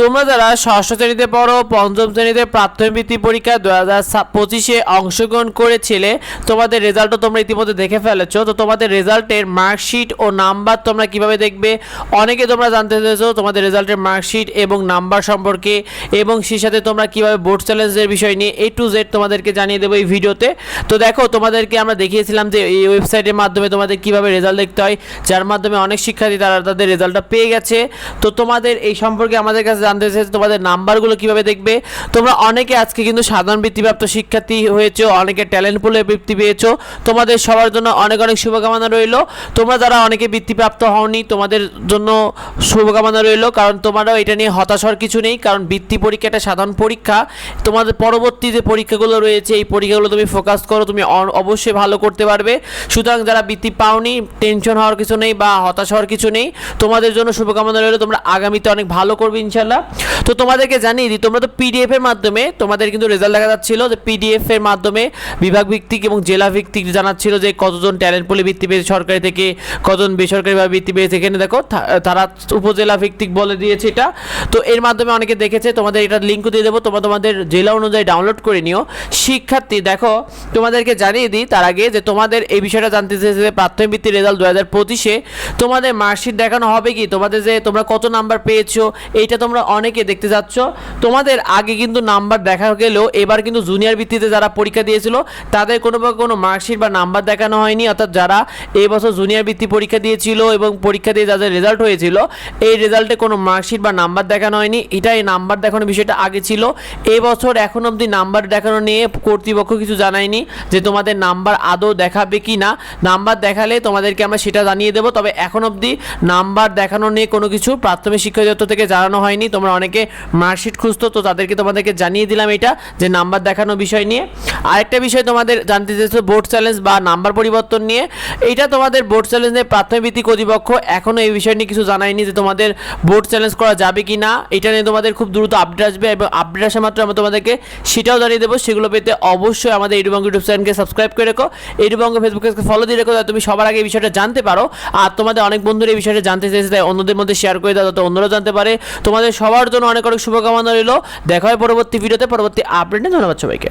তোমরা যারা ষষ্ঠ শ্রেণীতে পড়ো, পঞ্চম শ্রেণীতে প্রাথমিক বৃত্তি পরীক্ষা 2025-এ অংশগ্রহণ করেছিলে, তোমাদের রেজাল্টও তোমরা ইতিমধ্যে দেখে ফেলেছো। তো তোমাদের রেজাল্টের মার্কশিট ও নাম্বার তোমরা কিভাবে দেখবে, অনেকে তোমরা জানতে চেয়েছো তোমাদের রেজাল্টের মার্কশিট এবং নাম্বার সম্পর্কে, এবং সেই সাথে তোমরা কিভাবে বোর্ড চ্যালেঞ্জের বিষয় নিয়ে A to Z তোমাদেরকে জানিয়ে দেবো এই ভিডিওতে। তো দেখো, তোমাদেরকে আমরা দেখিয়েছিলাম যে এই ওয়েবসাইটের মাধ্যমে তোমাদের কিভাবে রেজাল্ট দেখতে হয়, যার মাধ্যমে অনেক শিক্ষার্থী তারা তাদের রেজাল্টটা পেয়ে গেছে। তো তোমাদের এই সম্পর্কে আমাদের কাছে জানতে চাইছে তোমাদের নাম্বারগুলো কিভাবে দেখবে। তোমরা অনেকে আজকে কিন্তু সাধারণ বৃত্তিপ্রাপ্ত শিক্ষার্থী হয়েছো, অনেকে ট্যালেন্ট পুলে বৃত্তি পেয়েছো। তোমাদের সবার জন্য অনেক অনেক শুভকামনা রইল। তোমরা যারা অনেকে বৃত্তিপ্রাপ্ত হওনি, তোমাদের জন্য শুভকামনা রইল, কারণ তোমারও এটা নিয়ে হতাশ হওয়ার কিছু নেই। কারণ বৃত্তি পরীক্ষা একটা সাধারণ পরীক্ষা। তোমাদের পরবর্তী যে পরীক্ষাগুলো রয়েছে, এই পরীক্ষাগুলো তুমি ফোকাস করো, তুমি অবশ্যই ভালো করতে পারবে। সুতরাং যারা বৃত্তি পাওনি, টেনশন হওয়ার কিছু নেই বা হতাশ হওয়ার কিছু নেই। তোমাদের জন্য শুভকামনা রইল, তোমরা আগামীতে অনেক ভালো করবে ইনশাল্লাহ। তো তোমাদেরকে জানিয়ে দিই, তোমরা তো পিডিএফ এর মাধ্যমে তোমাদের কিন্তু রেজাল্ট দেখা যাচ্ছিল, যে পিডিএফ এর মাধ্যমে বিভাগ ভিত্তিক এবং জেলা ভিত্তিক জানাচ্ছিল যে কতজন ট্যালেন্ট পুলে বৃত্তি পেয়েছে সরকারি থেকে, কতজন বেসরকারিভাবে বৃত্তি পেয়েছে। এখানে দেখো তারা উপজেলা ভিত্তিক বলে দিয়েছে এটা। তো এর মাধ্যমে অনেকে দেখেছে, তোমাদের এটা লিঙ্কও দিয়ে দেবো, তোমরা তোমাদের জেলা অনুযায়ী ডাউনলোড করে নিও। শিক্ষার্থী দেখো, তোমাদেরকে জানিয়ে দিই তার আগে যে তোমাদের এই বিষয়টা জানতে চেয়েছে যে প্রাথমিক বৃত্তির রেজাল্ট 2025-এ তোমাদের মার্কশিট দেখানো হবে কি, তোমাদের যে তোমরা কত নাম্বার পেয়েছো এইটা তোমরা অনেকে দেখতে যাচ্ছ। তোমাদের আগে কিন্তু নাম্বার দেখা গেলেও এবার কিন্তু জুনিয়র ভিত্তিতে যারা পরীক্ষা দিয়েছিল তাদের কোনো মার্কশিট বা নাম্বার দেখানো হয়নি। অর্থাৎ যারা এই বছর জুনিয়র বৃত্তি পরীক্ষা দিয়েছিল এবং পরীক্ষা দিয়ে যাদের রেজাল্ট হয়েছিল, এই রেজাল্টে কোনো মার্কশিট বা নাম্বার দেখানো হয়নি। এই নাম্বার দেখানোর বিষয়টা আগে ছিল। এই বছর এখন অবধি নাম্বার দেখানো নিয়ে কর্তৃপক্ষ কিছু জানায়নি যে তোমাদের নাম্বার আদৌ দেখাবে কি না। নাম্বার দেখালে তোমাদেরকে আমরা সেটা জানিয়ে দেবো, তবে এখন অবধি নাম্বার দেখানো নিয়ে কোনো কিছু প্রাথমিক শিক্ষা দপ্তর থেকে জানানো হয়নি। তোমরা অনেকে মার্কশিট খুঁজতো, তো তোমাদেরকে জানিয়ে দিলাম এটা, যে নাম্বার দেখানো বিষয় নিয়ে। আরেকটা বিষয় তোমাদের জানতে চেয়েছো বোর্ড চ্যালেঞ্জ বা নাম্বার পরিবর্তন নিয়ে। এইটা তোমাদের বোর্ড চ্যালেঞ্জের প্রাথমিক বৃত্তি কর্তৃপক্ষ এখনও এই বিষয় নিয়ে কিছু জানায়নি যে তোমাদের বোর্ড চ্যালেঞ্জ করা যাবে কি না। এটা নিয়ে তোমাদের খুব দ্রুত আপডেট আসবে, এবং আপডেট আসা মাত্র আমরা তোমাদেরকে সেটাও জানিয়ে দেবো। সেগুলো পেতে অবশ্যই আমাদের এডুবঙ্গ ইউটিউব চ্যানেলকে সাবস্ক্রাইব করে রেখো, এডুবঙ্গ ফেসবুক পেজকে ফলো দিয়ে রেখো, যাতে তুমি সবার আগে এই বিষয়টা জানতে পারো। আর তোমাদের অনেক বন্ধুরা এই বিষয়টা জানতে চেয়েছে, তাই অন্যদের মধ্যে শেয়ার করে দাও, যাতে অন্যরাও জানতে পারে। তোমাদের সবার জন্য অনেক অনেক শুভকামনা রইল। দেখা হয় পরবর্তী ভিডিওতে, পরবর্তী আপডেটে। ধন্যবাদ সবাইকে।